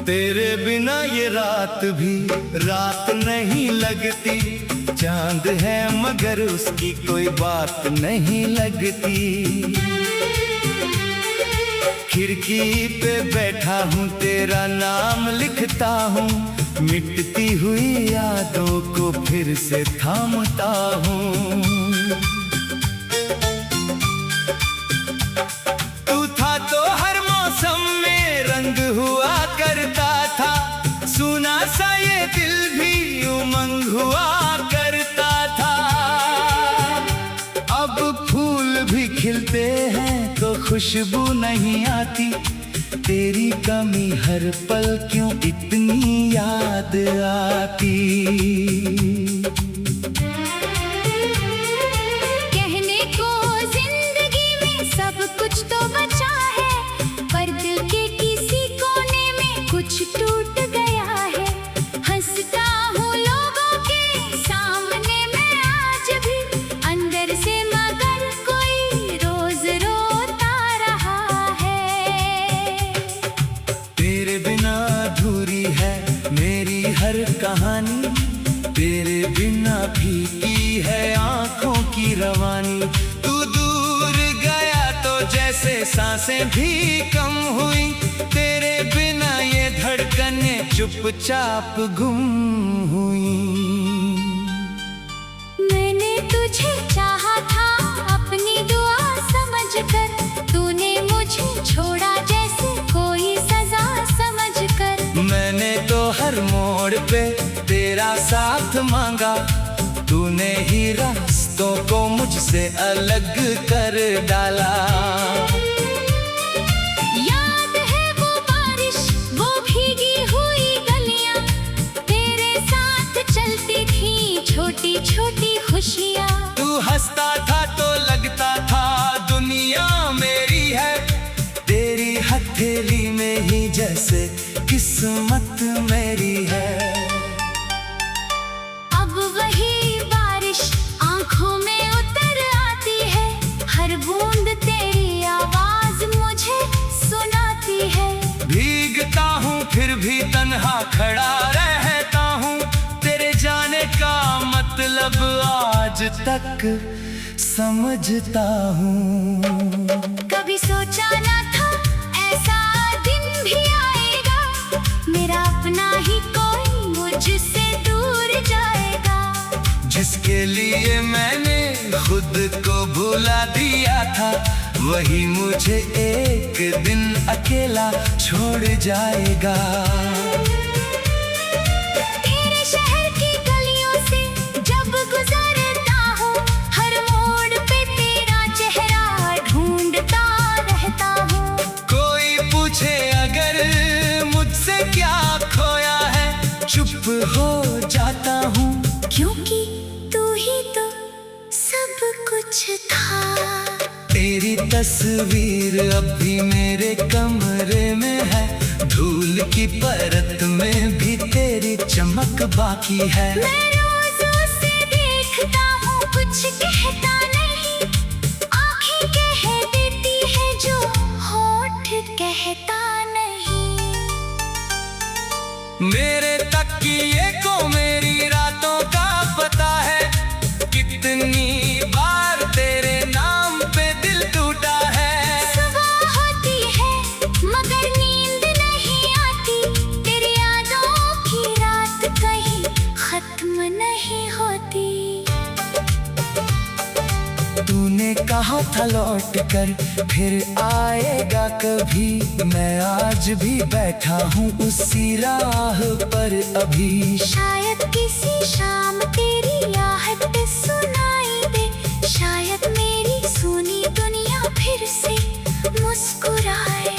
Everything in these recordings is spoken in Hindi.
तेरे बिना ये रात भी रात नहीं लगती। चांद है मगर उसकी कोई बात नहीं लगती। खिड़की पे बैठा हूँ तेरा नाम लिखता हूँ, मिटती हुई यादों को फिर से थामता हूँ। तू था तो हर मौसम में रंग हुआ करता था, सुना सा ये दिल भी उमंग हुआ करता था। अब फूल भी खिलते हैं तो खुशबू नहीं आती, तेरी कमी हर पल क्यों इतनी याद आती। कहने को जिंदगी में सब कुछ तो बचा है, पर दिल के किसी कोने में कुछ टूट गया है। हंसता हूँ लोगों के सामने मैं आज भी, अंदर से मगर कोई रोज रोता रहा है। तेरे बिना अधूरी है मेरी हर कहानी, तेरे बिना फीकी है आंखों की रवानी। तू दूर गया तो जैसे सांसें भी कम हुई, तेरे बिना ये धड़कनें चुपचाप गुम हुई। मैंने तुझे चाहा था अपनी दुआ समझकर, तूने मुझे छोड़ा जैसे कोई सजा समझकर। मैंने तो हर मोड़ पे तेरा साथ मांगा, तूने ही रास्तों को मुझसे अलग कर डाला। याद है वो बारिश, वो भीगी हुई गलियां, तेरे साथ चलती थी छोटी छोटी खुशियां। तू हंसता था तो लगता था दुनिया मेरी है, तेरी हथेली में ही जैसे किस्मत मेरी है। अब वही बारिश आंखों में उतर आती है, हर बूंद तेरी आवाज मुझे सुनाती है। भीगता हूँ फिर भी तन्हा खड़ा रहता हूँ, तेरे जाने का मतलब आज तक समझता हूँ। कभी सोचा ना था ऐसा दिन भी आएगा, मेरा अपना ही कोई मुझसे दूर जाएगा। जिसके लिए मैंने खुद को भुला दिया था, वही मुझे एक दिन अकेला छोड़ जाएगा। तेरे शहर की गलियों से जब गुजरता हूँ, हर मोड़ पे तेरा चेहरा ढूंढता रहता हूँ। कोई पूछे अगर मुझसे क्या खोया है, चुप हो जाता हूँ, क्योंकि तू ही तो सब कुछ था। तेरी तस्वीर अब भी मेरे कमरे में है, धूल की परत में भी तेरी चमक बाकी है। मैं रोज उसे देखता हूँ, कुछ कहता नहीं, आँखें कह देती है जो होठ कहता नहीं। मेरे तकिए को मेरी रातों का पता है, कितनी बार तेरे नाम पे दिल टूटा है। सुबह होती है मगर नींद नहीं आती, तेरी यादों की रात कहीं खत्म नहीं होती। तूने कहा था लौट कर फिर आएगा कभी, मैं आज भी बैठा हूँ उसी राह पर अभी। शायद किसी शाम तेरी आहट सुनाई दे, शायद मेरी सुनी दुनिया फिर से मुस्कुराए।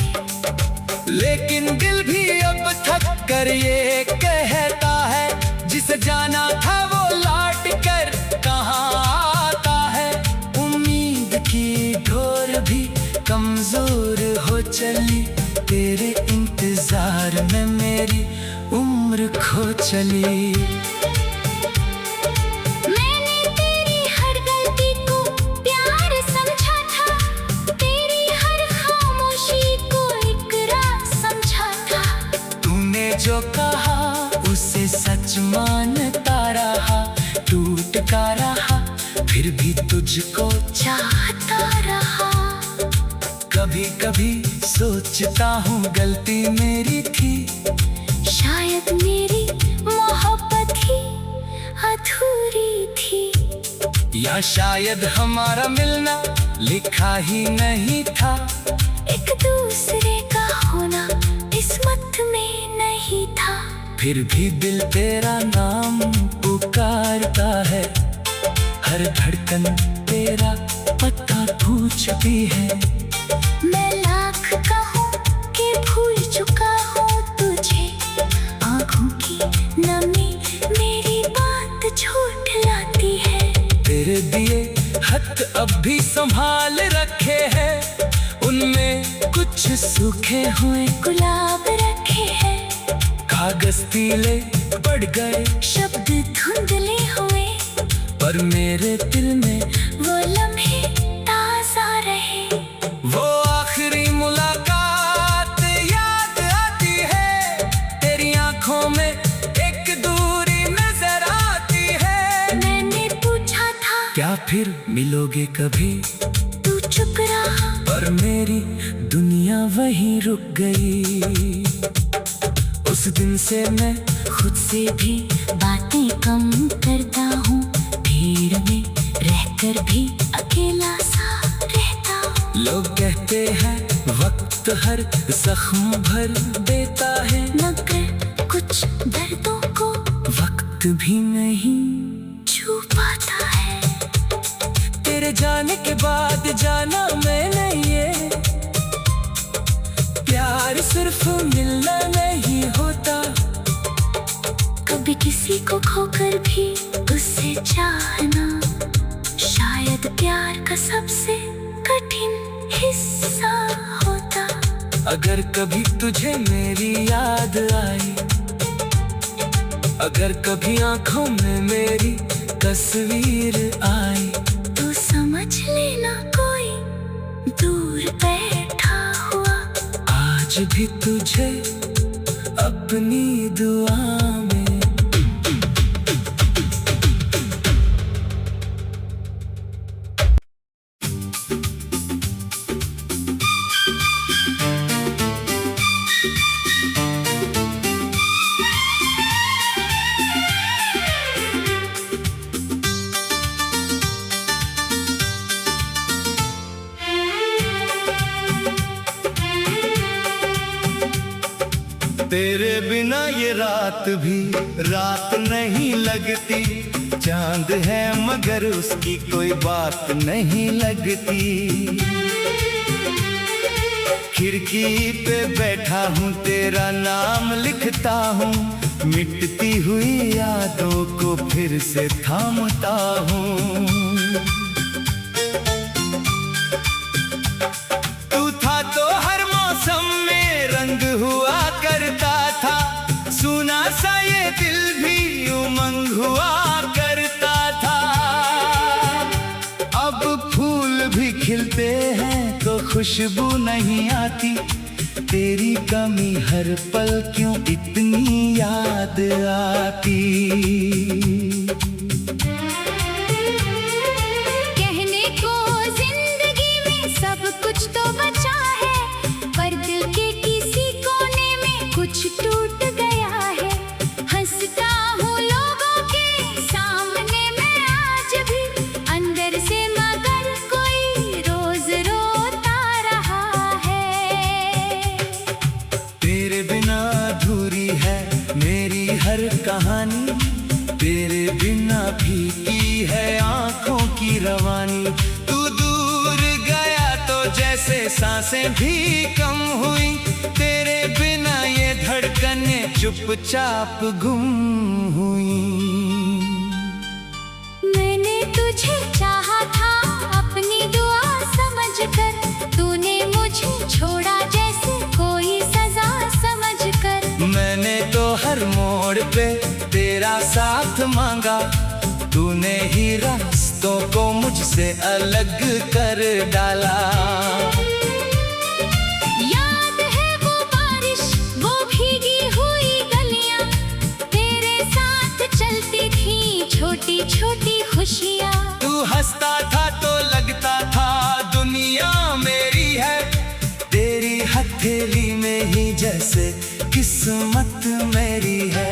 लेकिन दिल भी अब थक कर ये कहता है, जिसे जाना था वो लौट कर कहाँ आता है। उम्मीद की डोर भी कमजोर हो चली, तेरे इंतजार में मेरी उम्र खो चली। मैंने तेरी हर गलती को प्यार समझा था, तेरी हर खामोशी को इकरार समझा था। तूने तुझको चाहता रहा। कभी कभी सोचता हूँ गलती मेरी थी, शायद मेरी मोहब्बत ही अधूरी थी, या शायद हमारा मिलना लिखा ही नहीं था। एक दूसरे का होना किस्मत में नहीं था। फिर भी दिल तेरा नाम पुकारता है, हर धड़कन तेरा पता पूछती है। मैं लाख कहूँ कि भूल चुका हूँ तुझे, आँखों की नमी मेरी बात झूठ लाती है। तेरे दिए खत अब भी संभाल रखे हैं, उनमें कुछ सूखे हुए गुलाब रखे हैं, कागज पीले पड़ गए, शब्द धुंधले हुए, पर मेरे दिल में वो लम्हे ताजा रहे। वो आखिरी मुलाकात याद आती है, तेरी आंखों में एक दूरी नजर आती है। मैंने पूछा था क्या फिर मिलोगे कभी, तू चुप रहा, पर मेरी दुनिया वहीं रुक गई। उस दिन से मैं खुद से भी बातें कम करता हूँ, भीड़ में रहकर भी अकेला सा रहता हूँ। लोग कहते हैं वक्त हर जख्म भर देता है, मगर कुछ दर्दों को वक्त भी नहीं छू पाता है। तेरे जाने के बाद जाना मैंने ये, प्यार सिर्फ मिलना नहीं होता। कभी किसी को खोकर भी उससे चाहना, शायद प्यार का सबसे कठिन हिस्सा होता। अगर कभी तुझे मेरी याद आई, अगर कभी आंखों में मेरी तस्वीर आई, तो समझ लेना कोई दूर बैठा हुआ आज भी तुझे अपनी दुआ में। तेरे बिना ये रात भी रात नहीं लगती, चांद है मगर उसकी कोई बात नहीं लगती। खिड़की पे बैठा हूँ तेरा नाम लिखता हूँ, मिटती हुई यादों को फिर से थामता हूँ। तू था तो हर मौसम में रंग हुआ करता था, सुना सा ये दिल भी उमंग हुआ करता था। अब फूल भी खिलते हैं तो खुशबू नहीं आती, तेरी कमी हर पल क्यों इतनी याद आती। कहने को जिंदगी में सब कुछ तो बचा है, पर दिल के किसी कोने में कुछ टूट गया है। हंसता हूँ लोगों के सामने मैं आज भी, अंदर से मगर कोई रोज रोता रहा है। तेरे बिना अधूरी है मेरी हर कहानी, तेरे बिना फीकी है आंखों की रवानी। तू दूर गया तो जैसे सांसें भी कम हुई, तेरे बिना ये धड़कनें चुपचाप गुम हुई। मैंने तुझे चाहा था अपनी दुआ समझकर, तूने मुझे छोड़ा जैसे कोई सजा समझकर। मैंने तो हर मोड़ पे तेरा साथ मांगा, तूने ही रास्तों को मुझसे अलग कर डाला। याद है वो बारिश, वो भीगी हुई गलियां, तेरे साथ चलती थी छोटी छोटी खुशियां। तू हंसता था तो से किस्मत मेरी है।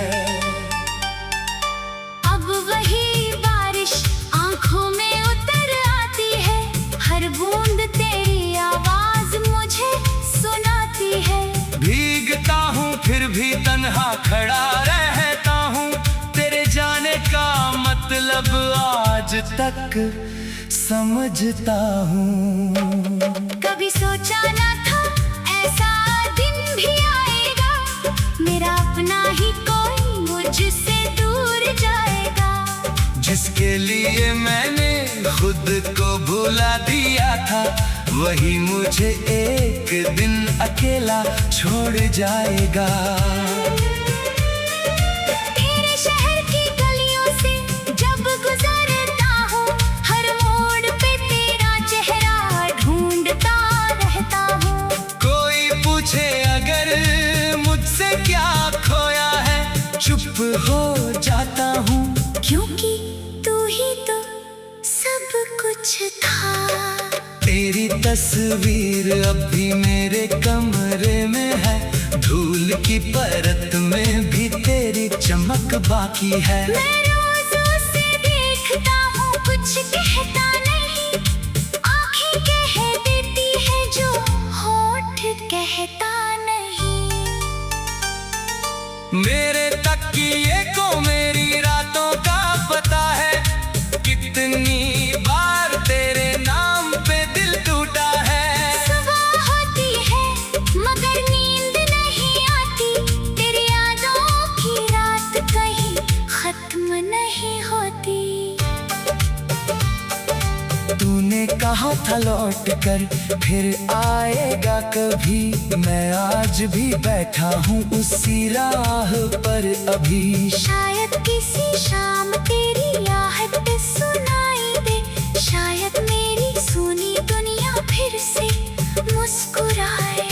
अब वही बारिश आंखों में उतर आती है, हर बूंद तेरी आवाज मुझे सुनाती है। भीगता हूँ फिर भी तन्हा खड़ा रहता हूँ, तेरे जाने का मतलब आज तक समझता हूँ। कभी सोचा ना था ऐसा दिन भी आएगा, मेरा अपना ही कोई मुझसे दूर जाएगा। जिसके लिए मैंने खुद को भुला दिया था, वही मुझे एक दिन अकेला छोड़ जाएगा। तेरे शहर की गलियों से जब गुजरता हूँ, हर मोड़ पे तेरा चेहरा ढूंढता रहता हूँ। कोई पूछे अगर मुझसे क्या खोया है, चुप हो जाता हूँ, क्योंकि तू ही तो सब कुछ था। तेरी तस्वीर अब भी मेरे कमरे में है, धूल की परत में भी तेरी चमक बाकी है। मैं रोज उसे देखता हूँ, कुछ कहता नहीं, आँखें कह देती है जो होठ कहता नहीं। मेरे तकिए को मेरी रातों का पता है, कितनी बार तेरे नाम पे दिल टूटा है। सुबह होती है मगर नींद नहीं आती, तेरी यादों की रात कहीं खत्म नहीं होती। तूने कहा था लौट कर फिर आएगा कभी, मैं आज भी बैठा हूँ उसी राह पर अभी। शायद किसी शाम तेरी आहट सुनाई दे, शायद मेरी सुनी दुनिया फिर से मुस्कुराए।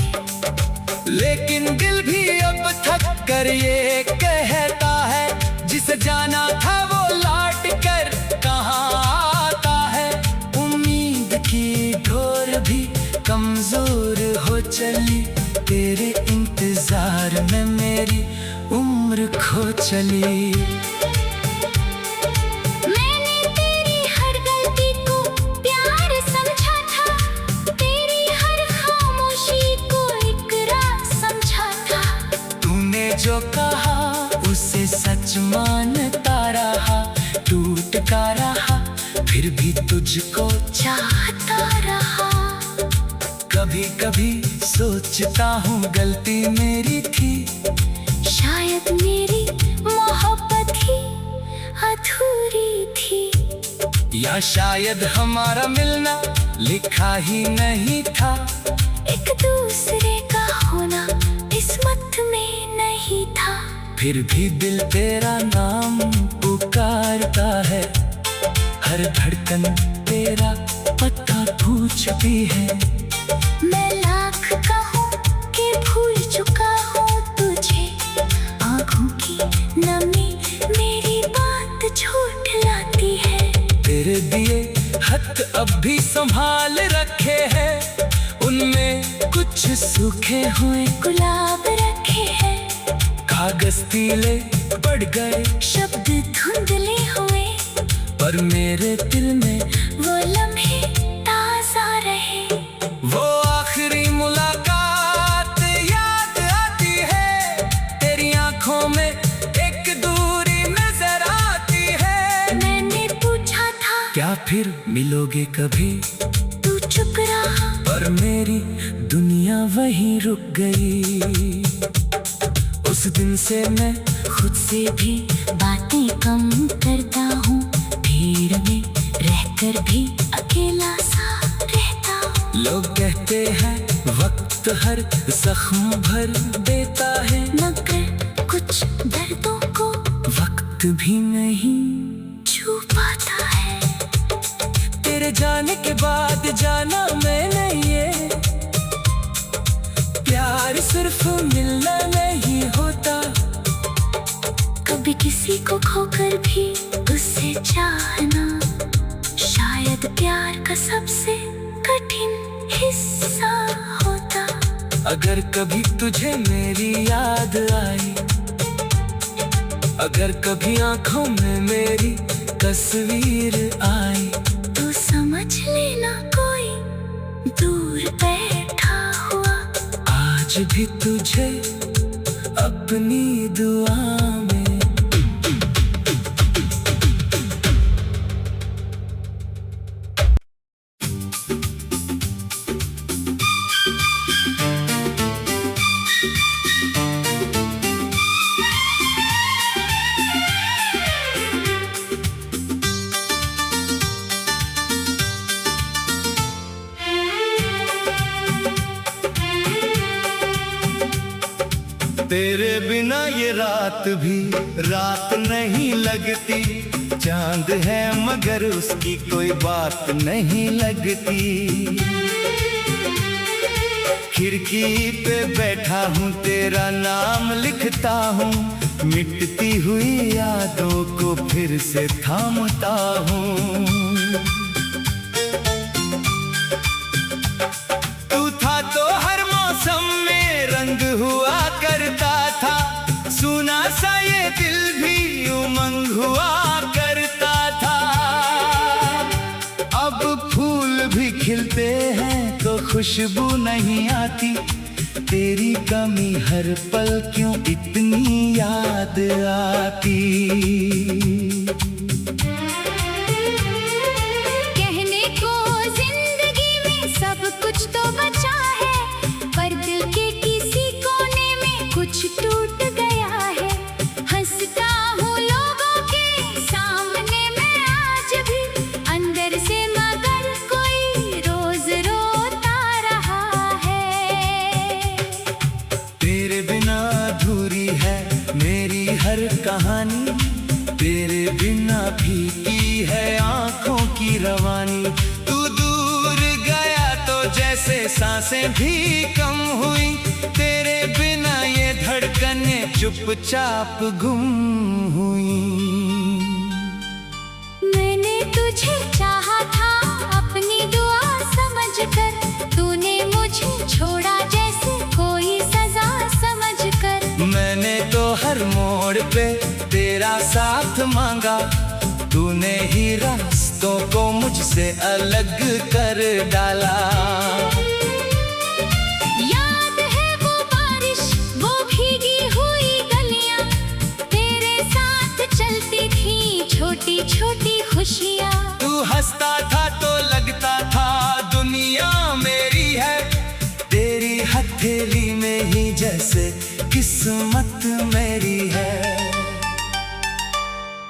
लेकिन दिल भी अब थक कर ये कहता है, जिसे जाना था वो लौट कर कहाँ आता है। उम्मीद की डोर भी कमजोर हो चली, तेरे इंतजार में मेरी उम्र खो चली। मैंने तेरी हर गलती को प्यार समझा था, तेरी हर खामोशी को इकरार समझा था। तूने जो कहा उसे सच मानता रहा, टूटता रहा फिर भी तुझको चाहता रहा। कभी कभी सोचता हूँ गलती मेरी थी, शायद मेरी मोहब्बत ही अधूरी थी, या शायद हमारा मिलना लिखा ही नहीं था। एक दूसरे का होना किस्मत में नहीं था। फिर भी दिल तेरा नाम पुकारता है, हर धड़कन तेरा पता पूछती है। मैं लाख कहूँ कि भूल चुका हूँ तुझे, आँखों की नमी मेरी बात झूठलाती है। तेरे दिए हक अब भी संभाल रखे हैं, उनमें कुछ सूखे हुए गुलाब रखे हैं, कागज पीले पड़ गए, शब्द धुंधले हुए, पर मेरे दिल में वो लम्हे ताजा रहे। वो आखिरी मुलाकात याद आती है, तेरी आंखों में एक दूरी नजर आती है। मैंने पूछा था क्या फिर मिलोगे कभी, तू चुप रहा, पर मेरी दुनिया वहीं रुक गई। उस दिन से मैं खुद से भी बातें कम करता हूँ, भीड़ में रहकर भी अकेला सा रहता हूँ। लोग कहते हैं वक्त हर जख्म भर देता है, मगर कुछ दर्दों को वक्त भी नहीं छू पाता है। तेरे जाने के बाद जाना मैंने ये, प्यार सिर्फ मिलना नहीं होता। कभी किसी को खोकर भी उससे चाहना, शायद प्यार का सबसे कठिन हिस्सा होता। अगर कभी तुझे मेरी याद आई, अगर कभी आंखों में मेरी तस्वीर आई, तो समझ लेना कोई दूर बैठा हुआ आज भी तुझे अपनी दुआ में। तेरे बिना ये रात भी रात नहीं लगती, चांद है मगर उसकी कोई बात नहीं लगती। खिड़की पे बैठा हूँ तेरा नाम लिखता हूँ, मिटती हुई यादों को फिर से थामता हूँ। तू था तो हर मौसम में रंग हुआ करता था, सुना सा ये दिल भी उमंग हुआ करता था। अब फूल भी खिलते हैं तो खुशबू नहीं आती, तेरी कमी हर पल क्यों इतनी याद आती। कहने को जिंदगी में सब कुछ तो बचा है, पर दिल के किसी कोने में कुछ टूट गया है। हंसता हूँ लोगों के सामने मैं आज भी, अंदर से मगर कोई रोज रोता रहा है। तेरे बिना अधूरी है मेरी हर कहानी, तेरे बिना फीकी है आंखों की रवानी। तू दूर गया तो जैसे सांसें भी कम हुई, तेरे बिना ये धड़कनें चुपचाप गुम हुई। मैंने तुझे चाहा था अपनी दुआ समझकर, तूने मुझे छोड़ा जैसे कोई सजा समझकर। मैंने तो हर मोड़ पे तेरा साथ मांगा, तूने ही रास्तों को मुझसे अलग कर डाला। याद है वो बारिश, वो भीगी हुई गलियां, तेरे साथ चलती थी छोटी छोटी खुशियां। तू हंसता था तो लगता था दुनिया मेरी है, तेरी हथेली में ही जैसे किस्मत मेरी है।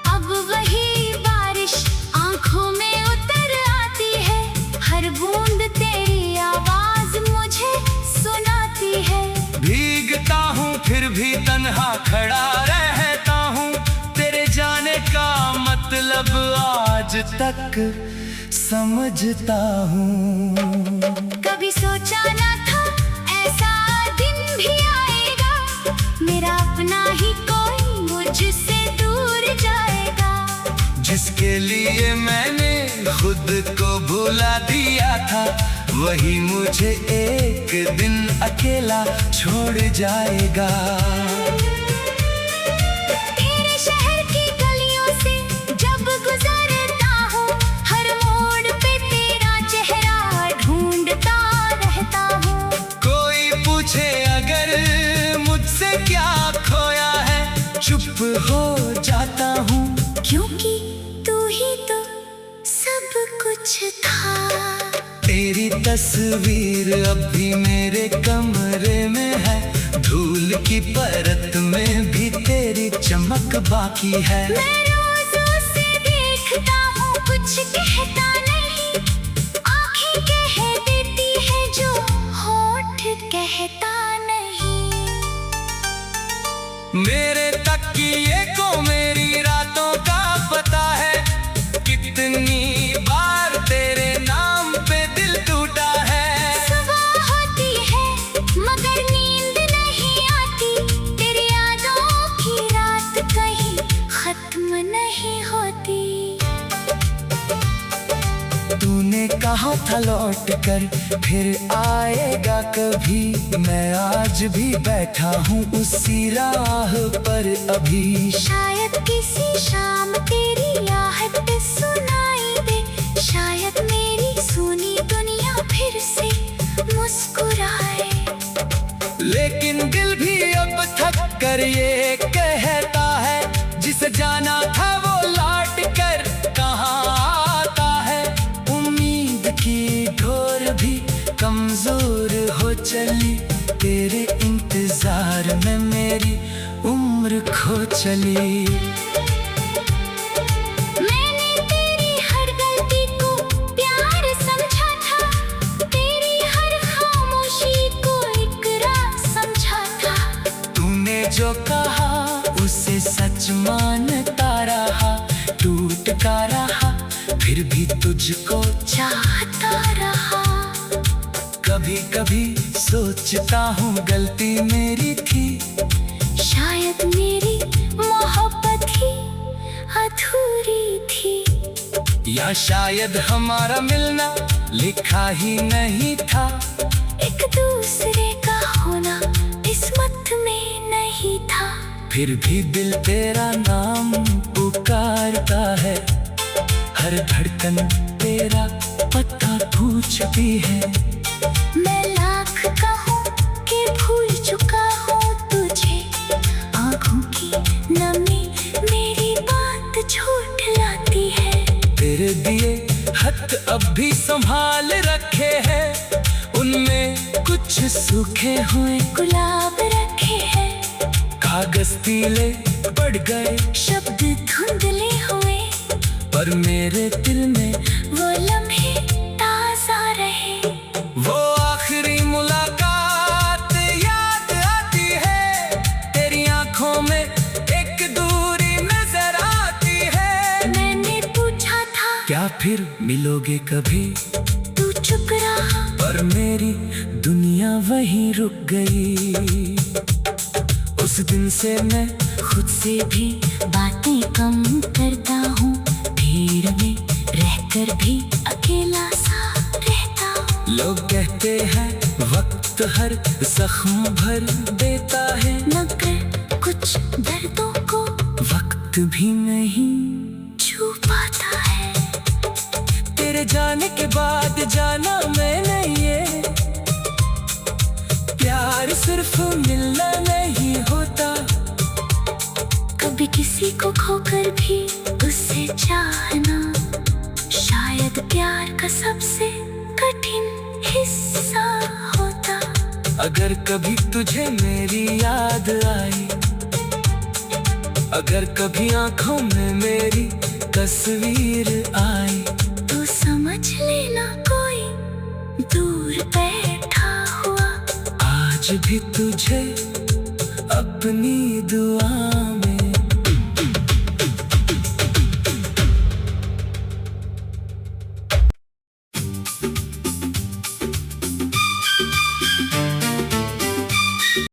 अब वही बारिश आंखों में उतर आती है, हर बूंद तेरी आवाज मुझे सुनाती है। भीगता हूँ फिर भी तन्हा खड़ा रहता हूँ, तेरे जाने का मतलब आज तक समझता हूँ। कभी सोचा ना था ऐसा दिन भी आएगा, मेरा अपना ही कोई मुझसे दूर जाएगा। जिसके लिए मैंने खुद को भुला दिया था, वही मुझे एक दिन अकेला छोड़ जाएगा। तेरे शहर की गलियों से जब गुजरता हूँ, हर मोड़ पे तेरा चेहरा ढूंढता रहता हूँ। कोई पूछे अगर मुझसे क्या खोया है, चुप हो जाता हूँ, क्योंकि तू ही तो सब कुछ था। तेरी तस्वीर अब भी मेरे कमरे में है, धूल की परत में भी तेरी चमक बाकी है। मैं रोज उसे देखता हूँ, कुछ कहता नहीं, आँखें कह देती है जो होठ कहता नहीं। मेरे तकिए को मेरी रातों का पता है, कितनी बार तेरे नाम पे दिल टूटा है। सुबह होती है मगर नींद नहीं आती, तेरी यादों की रात कहीं खत्म नहीं होती। तूने कहा था था लौट कर फिर आएगा कभी। मैं आज भी बैठा हूँ उसी राह पर अभी। शायद किसी शाम तेरी आहट सुनाई दे, शायद मेरी सुनी दुनिया फिर से मुस्कुराए। लेकिन दिल भी अब थक कर ये कहता है, जिसे जाना था वो लौट कर कहाँ आता है। उम्मीद की डोर भी कमजोर हो चली, तेरे इंतजार में मेरी उम्र खो चली। मैंने तेरी हर गलती को प्यार समझा था, तेरी हर खामोशी को इकरार समझा था। तूने जो कहा उसे सच मानता रहा, टूटता रहा फिर भी तुझको चाहता रहा। कभी कभी सोचता हूँ गलती मेरी थी, शायद मेरी मोहब्बत ही अधूरी थी। या शायद हमारा मिलना लिखा ही नहीं था। एक दूसरे का होना किस्मत में नहीं था। फिर भी दिल तेरा नाम पुकारता है, हर धड़कन तेरा पता पूछती है। मैं लाख कहूँ कि भूल चुका हूँ तुझे, आँखों की नमी मेरी बात झूठलाती है। तेरे दिए खत अब भी संभाल रखे हैं, उनमें कुछ सूखे हुए गुलाब रखे हैं। कागज पीले पड़ गए, शब्द धुंधले हुए, पर मेरे दिल में वो लम्हे ताजा रहे। वो आखिरी मुलाकात याद आती है, तेरी आंखों में एक दूरी नजर आती है। मैंने पूछा था क्या फिर मिलोगे कभी, तू चुप रहा, पर मेरी दुनिया वहीं रुक गई। उस दिन से मैं खुद से भी बातें कम करता हूँ, भीड़ में रहकर भी अकेला सा रहता हूँ। लोग कहते हैं वक्त हर जख्म भर देता है, मगर कुछ दर्दों को वक्त भी नहीं छू पाता है। तेरे जाने के बाद जाना मैंने ये, प्यार सिर्फ मिलना नहीं होता। कभी किसी को खोकर भी उससे चाहना, शायद प्यार का सबसे कठिन हिस्सा होता। अगर कभी तुझे मेरी याद आई, अगर कभी आंखों में मेरी तस्वीर आई, तो समझ लेना कोई दूर बैठा हुआ आज भी तुझे अपनी दुआ